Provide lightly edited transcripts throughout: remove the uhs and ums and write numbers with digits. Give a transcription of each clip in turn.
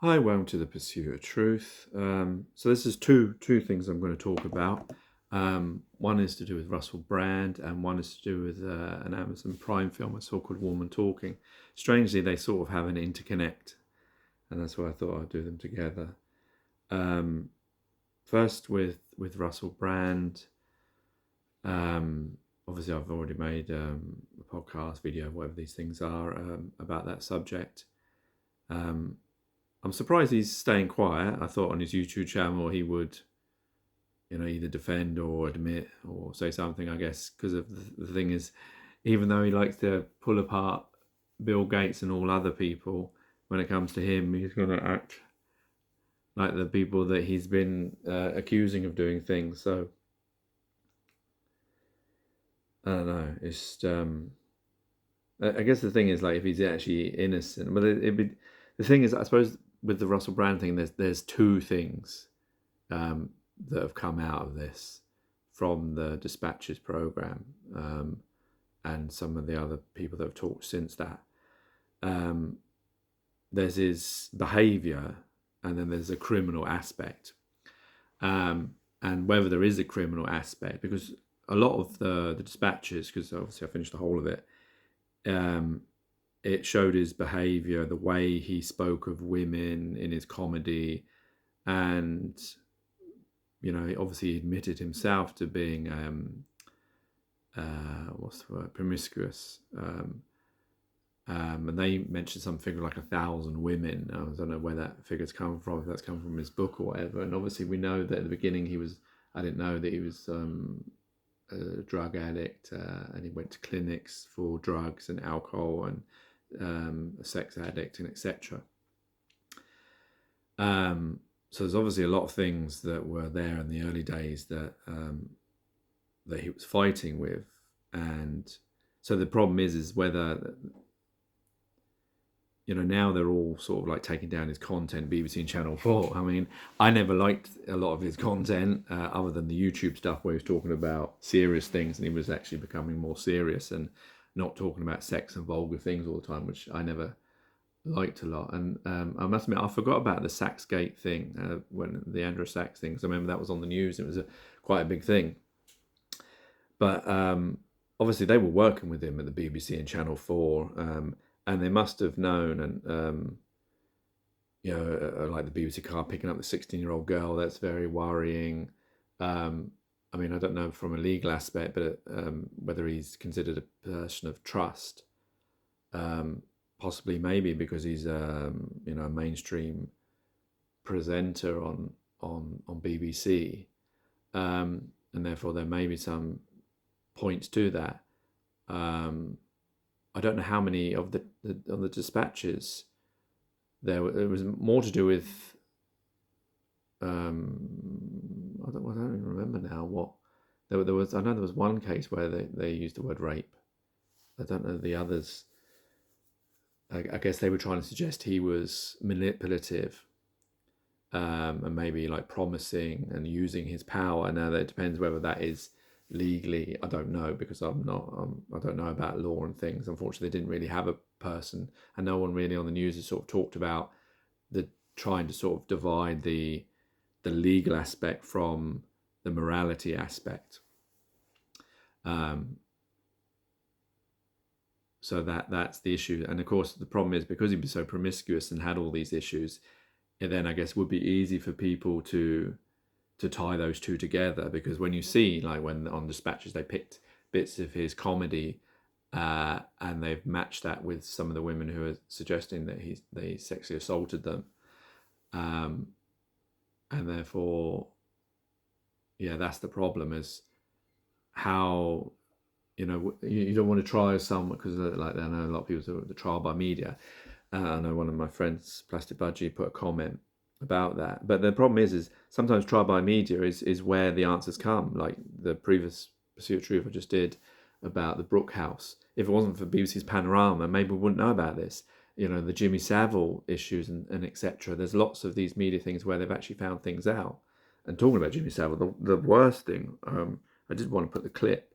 Hi, welcome to the Pursuit of Truth. So this is two things I'm going to talk about. One is to do with Russell Brand, and one is to do with an Amazon Prime film I saw called Woman Talking. Strangely, they sort of have an interconnect, and that's why I thought I'd do them together. Um, First, with Russell Brand. Obviously, I've already made a podcast, video, whatever these things are, about that subject. I'm surprised he's staying quiet. I thought on his YouTube channel he would, either defend or admit or say something. I guess because of the thing is, even though he likes to pull apart Bill Gates and all other people, when it comes to him, he's going to act like the people that he's been accusing of doing things. So I don't know. It's I guess the thing is, like, if he's actually innocent, but it'd be, the thing is, I suppose with the Russell Brand thing, there's two things um, that have come out of this from the Dispatches program, and some of the other people that have talked since that. Um, there's his behaviour, and then there's a criminal aspect, and whether there is a criminal aspect, because a lot of the Dispatches, because obviously I finished the whole of it. Um, it showed his behavior, the way he spoke of women in his comedy, and obviously he admitted himself to being what's the word, promiscuous. And they mentioned some figure like 1,000 women. I don't know where that figure's come from, if that's come from his book or whatever. And obviously we know that at the beginning I didn't know that he was a drug addict, and he went to clinics for drugs and alcohol, and a sex addict, and etc. So there's obviously a lot of things that were there in the early days that that he was fighting with, and so the problem is whether now they're all sort of like taking down his content, BBC and Channel 4. I mean, I never liked a lot of his content, other than the YouTube stuff where he was talking about serious things, and he was actually becoming more serious and not talking about sex and vulgar things all the time, which I never liked a lot. And I must admit, I forgot about the Saxgate thing, when the Andrew Sachs thing, because I remember that was on the news. It was quite a big thing. But obviously they were working with him at the BBC and Channel 4, and they must have known, and like the BBC car picking up the 16-year-old girl, that's very worrying. I mean, I don't know from a legal aspect, but whether he's considered a person of trust. Possibly, maybe because he's a mainstream presenter on BBC, and therefore there may be some points to that. I don't know how many of the Dispatches it was more to do with. I don't even remember now what there was. I know there was one case where they used the word rape. I don't know the others. I guess they were trying to suggest he was manipulative, and maybe like promising and using his power. Now that it depends whether that is legally. I don't know, because I don't know about law and things. Unfortunately, they didn't really have a person, and no one really on the news has sort of talked about the trying to sort of divide the legal aspect from the morality aspect. So that's the issue. And of course, the problem is, because he was so promiscuous and had all these issues, it then I guess would be easy for people to tie those two together, because when you see, like, when on Dispatches they picked bits of his comedy, and they've matched that with some of the women who are suggesting that they sexually assaulted them, and therefore, yeah, that's the problem, is how you don't want to try someone, because like I know a lot of people do the trial by media. I know one of my friends, Plastic Budgie, put a comment about that. But the problem is sometimes trial by media is where the answers come. Like the previous Pursuit of Truth I just did about the Brooke House. If it wasn't for BBC's Panorama, maybe we wouldn't know about this. The Jimmy Savile issues, and etc. There's lots of these media things where they've actually found things out. And talking about Jimmy Savile, the worst thing, I did want to put the clip.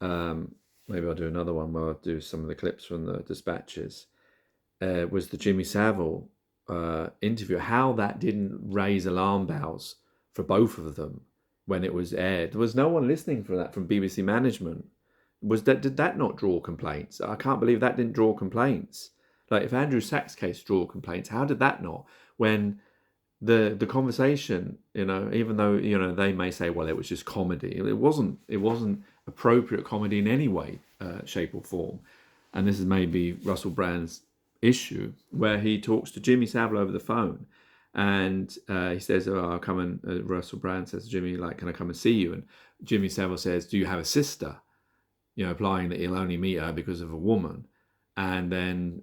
Maybe I'll do another one where I'll do some of the clips from the Dispatches. Was the Jimmy Savile interview, how that didn't raise alarm bells for both of them when it was aired. There was no one listening for that from BBC management. Did that not draw complaints? I can't believe that didn't draw complaints. Like, if Andrew Sachs' case drew complaints, how did that not? When the conversation, even though they may say, well, it was just comedy, it wasn't appropriate comedy in any way, shape or form. And this is maybe Russell Brand's issue, where he talks to Jimmy Savile over the phone, and he says, "Oh, I'll come and." Russell Brand says to Jimmy, "Like, can I come and see you?" And Jimmy Savile says, "Do you have a sister?" Implying that he'll only meet her because of a woman. And then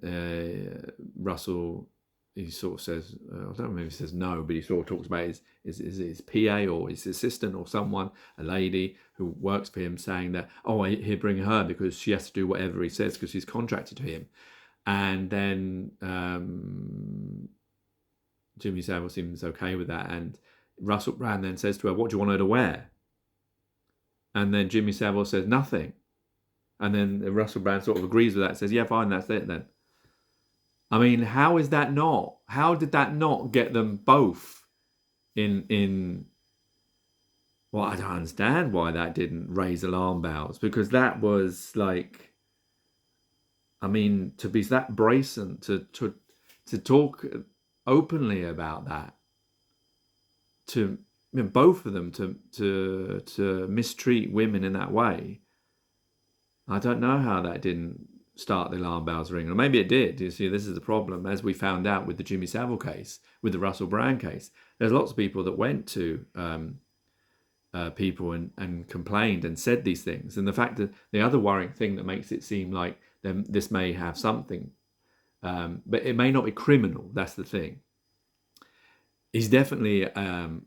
Russell, he sort of says, I don't know, maybe he says no, but he sort of talks about his PA or his assistant or someone, a lady who works for him, saying that, oh, he'll bring her because she has to do whatever he says because she's contracted to him. And then Jimmy Savile seems okay with that. And Russell Brand then says to her, what do you want her to wear? And then Jimmy Savile says nothing. And then Russell Brand sort of agrees with that, says, yeah, fine, that's it then. I mean, how did that not get them both in well, I don't understand why that didn't raise alarm bells, because that was like, I mean, to be that brazen, to talk openly about that, both of them to mistreat women in that way. I don't know how that didn't start the alarm bells ringing. Or maybe it did. You see, this is the problem, as we found out with the Jimmy Savile case, with the Russell Brand case. There's lots of people that went to people and complained and said these things. And the fact that the other worrying thing that makes it seem like this may have something, but it may not be criminal. That's the thing. He's definitely a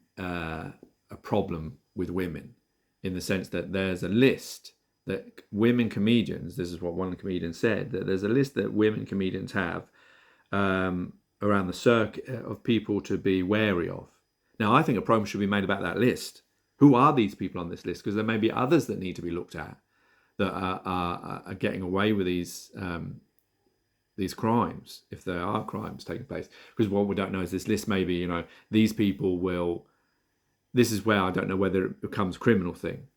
problem with women, in the sense that there's a list that women comedians, this is what one comedian said, that there's a list that women comedians have around the circuit of people to be wary of. Now, I think a program should be made about that list. Who are these people on this list? Because there may be others that need to be looked at that are getting away with these crimes, if there are crimes taking place. Because what we don't know is this list, maybe, these people will, this is where I don't know whether it becomes a criminal thing,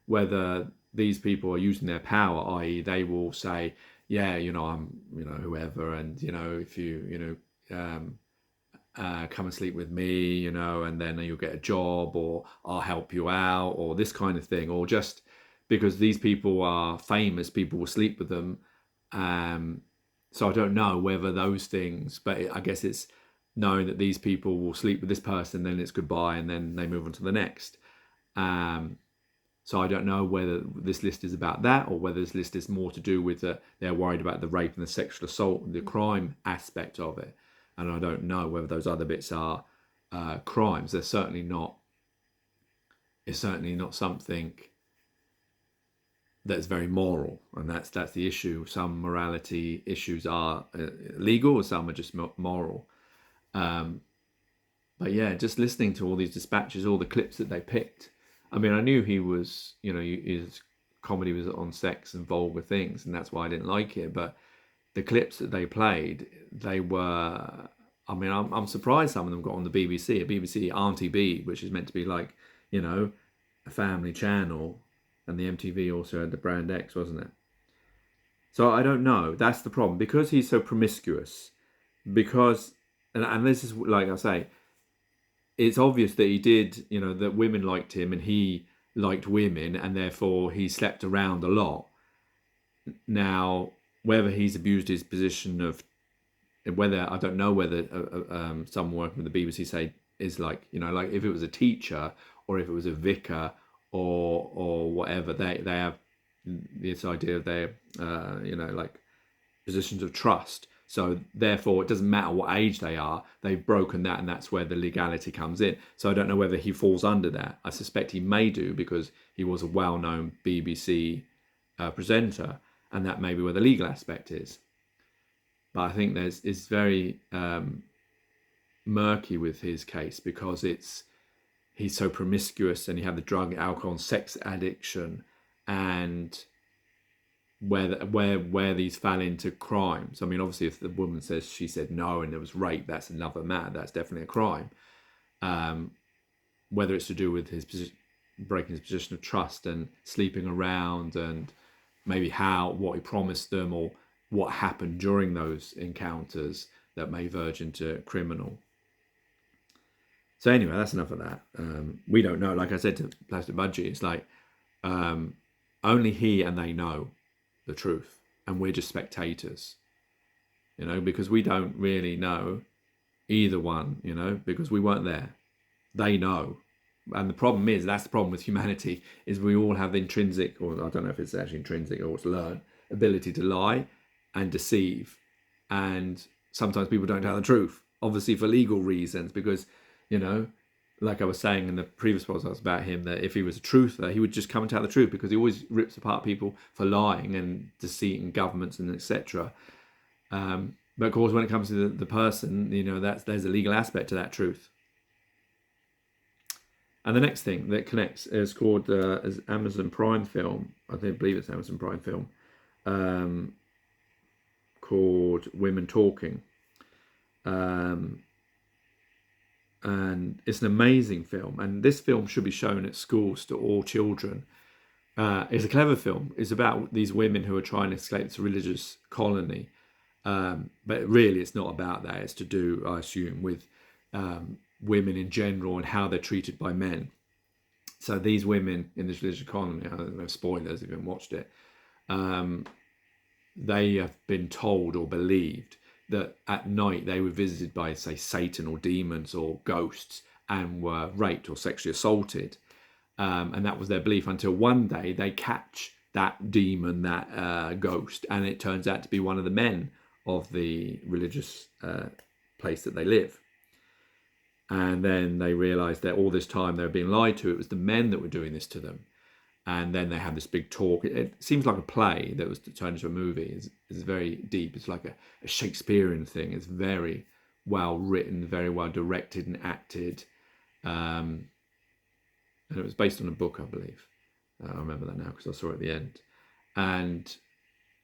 whether these people are using their power, i.e. they will say, yeah, I'm, whoever, and, if you, come and sleep with me, and then you'll get a job, or I'll help you out, or this kind of thing, or just because these people are famous, people will sleep with them. So I don't know whether those things, but I guess it's knowing that these people will sleep with this person, then it's goodbye, and then they move on to the next. So I don't know whether this list is about that, or whether this list is more to do with they're worried about the rape and the sexual assault, the crime aspect of it. And I don't know whether those other bits are crimes. They're certainly not. It's certainly not something that's very moral, and that's the issue. Some morality issues are legal, or some are just moral. But yeah, just listening to all these dispatches, all the clips that they picked. I mean, I knew he was, his comedy was on sex and vulgar things, and that's why I didn't like it. But the clips that they played, they were, I mean, I'm surprised some of them got on the BBC, a BBC Auntie B, which is meant to be like, a family channel, and the MTV also had the Brand X, wasn't it? So I don't know. That's the problem, because he's so promiscuous. Because, and this is, like I say, it's obvious that he did, that women liked him and he liked women, and therefore he slept around a lot. Now, whether he's abused his position of, whether, I don't know whether someone working with the BBC say is like, like if it was a teacher or if it was a vicar or whatever, they have this idea of their, like positions of trust. So therefore, it doesn't matter what age they are, they've broken that, and that's where the legality comes in. So I don't know whether he falls under that. I suspect he may do, because he was a well-known BBC presenter, and that may be where the legal aspect is. But I think it's very murky with his case, because he's so promiscuous, and he had the drug, alcohol, and sex addiction, and where these fell into crimes. I mean, obviously, if the woman says she said no and there was rape, that's another matter. That's definitely a crime. Whether it's to do with his position, breaking his position of trust and sleeping around, and maybe what he promised them, or what happened during those encounters that may verge into criminal. So anyway, that's enough of that. We don't know. Like I said to Plastic Budgie, it's like only he and they know the truth, and we're just spectators, because we don't really know either one, because we weren't there. They know. And the problem is, that's the problem with humanity, is we all have the intrinsic, or I don't know if it's actually intrinsic or it's learned, ability to lie and deceive. And sometimes people don't tell the truth, obviously for legal reasons, because, like I was saying in the previous podcast about him, that if he was a truther, he would just come and tell the truth, because he always rips apart people for lying and deceit in governments and etc. But of course, when it comes to the person, there's a legal aspect to that truth. And the next thing that connects is called as Amazon Prime film. I believe it's Amazon Prime film, called Women Talking. And it's an amazing film. And this film should be shown at schools to all children. It's a clever film. It's about these women who are trying to escape this religious colony. But really, it's not about that. It's to do, I assume, with women in general and how they're treated by men. So these women in this religious colony, I don't know, spoilers if you haven't watched it, they have been told or believed that at night they were visited by, say, Satan or demons or ghosts, and were raped or sexually assaulted. And that was their belief, until one day they catch that demon, that ghost, and it turns out to be one of the men of the religious place that they live. And then they realised that all this time they were being lied to. It was the men that were doing this to them. And then they had this big talk. It seems like a play that was turned into a movie. It's very deep. It's like a Shakespearean thing. It's very well written, very well directed and acted. And it was based on a book, I believe. I remember that now because I saw it at the end. And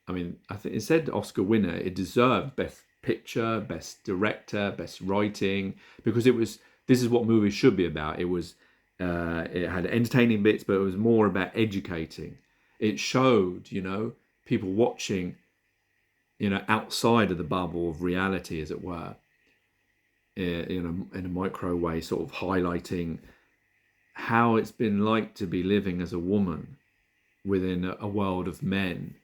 I mean, I think it said Oscar winner. It deserved Best Picture, Best Director, Best Writing, because this is what movies should be about. It had entertaining bits, but it was more about educating. It showed, people watching, outside of the bubble of reality, as it were, in a micro way, sort of highlighting how it's been like to be living as a woman within a world of men.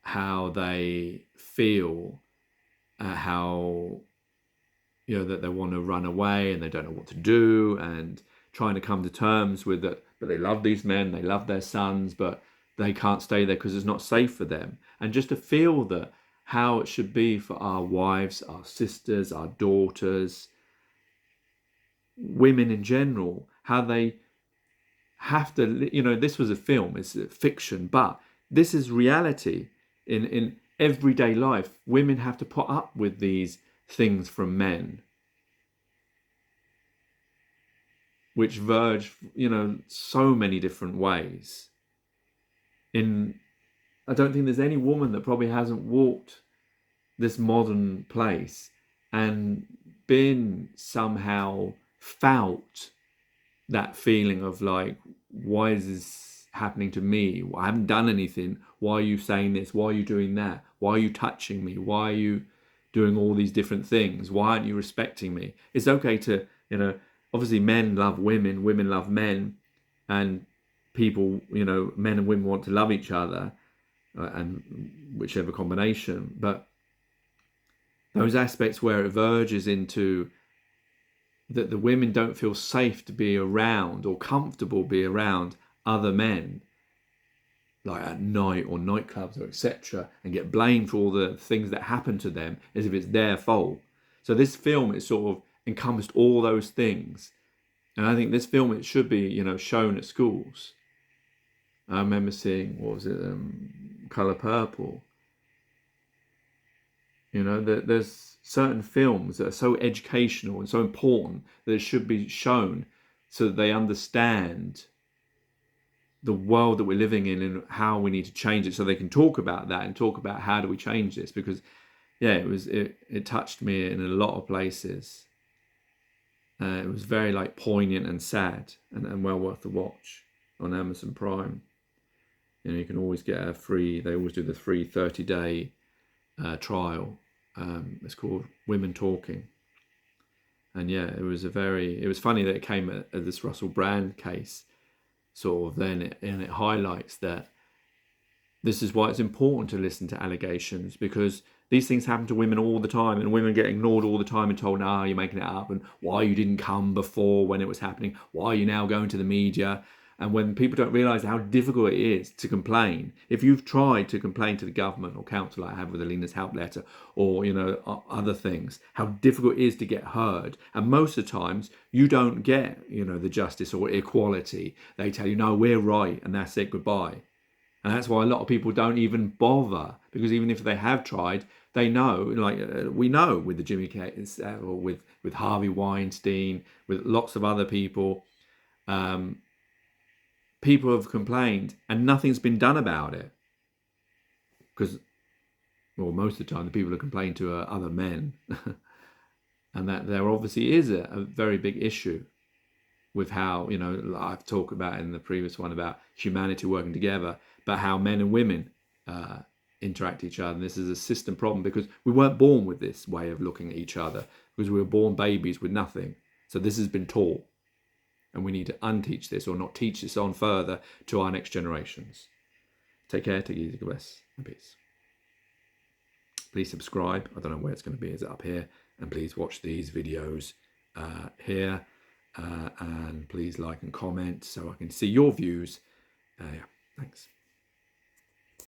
How they feel, how that they want to run away and they don't know what to do, and trying to come to terms with that. But they love these men, they love their sons, but they can't stay there because it's not safe for them. And just to feel that how it should be for our wives, our sisters, our daughters, women in general, how they have to. This was a film, it's a fiction, but this is reality. In everyday life, women have to put up with these things from men, which verge, so many different ways. I don't think there's any woman that probably hasn't walked this modern place and been somehow felt that feeling of like, why is this happening to me? I haven't done anything. Why are you saying this? Why are you doing that? Why are you touching me? Why are you doing all these different things? Why aren't you respecting me? It's okay to, obviously men love women, women love men, and people, men and women want to love each other, and whichever combination. But those aspects where it verges into that the women don't feel safe to be around or comfortable be around other men, like at night or nightclubs or etc., and get blamed for all the things that happen to them as if it's their fault. So this film, it sort of encompassed all those things, and I think this film, it should be shown at schools. I remember seeing, what was it, Colour Purple. There's certain films that are so educational and so important that it should be shown so that they understand the world that we're living in and how we need to change it, so they can talk about that and talk about how do we change this. Because yeah, it touched me in a lot of places. It was very like poignant and sad, and well worth the watch on Amazon Prime. You can always get a free, they always do the free 30-day trial. It's called Women Talking. And yeah, it was funny that it came at this Russell Brand case, sort of then, and it highlights that this is why it's important to listen to allegations, because these things happen to women all the time, and women get ignored all the time and told, "Ah, you're making it up," and "Why you didn't come before when it was happening? Why are you now going to the media?" And when people don't realise how difficult it is to complain, if you've tried to complain to the government or council, like I have with Alina's help letter, or other things, how difficult it is to get heard, and most of the times you don't get the justice or equality. They tell you, "No, we're right," and that's it, goodbye. And that's why a lot of people don't even bother, because even if they have tried, they know, like we know with the Jimmy case, or with Harvey Weinstein, with lots of other people, people have complained and nothing's been done about it. Because, well, most of the time the people who complain to are other men. And that there obviously is a very big issue with how, I've talked about in the previous one about humanity working together, but how men and women interact with each other. And this is a system problem, because we weren't born with this way of looking at each other, because we were born babies with nothing. So this has been taught, and we need to unteach this, or not teach this on further to our next generations. Take care, take it easy, God bless, and peace. Please subscribe. I don't know where it's going to be. Is it up here? And please watch these videos here. And please like and comment so I can see your views. Yeah, thanks.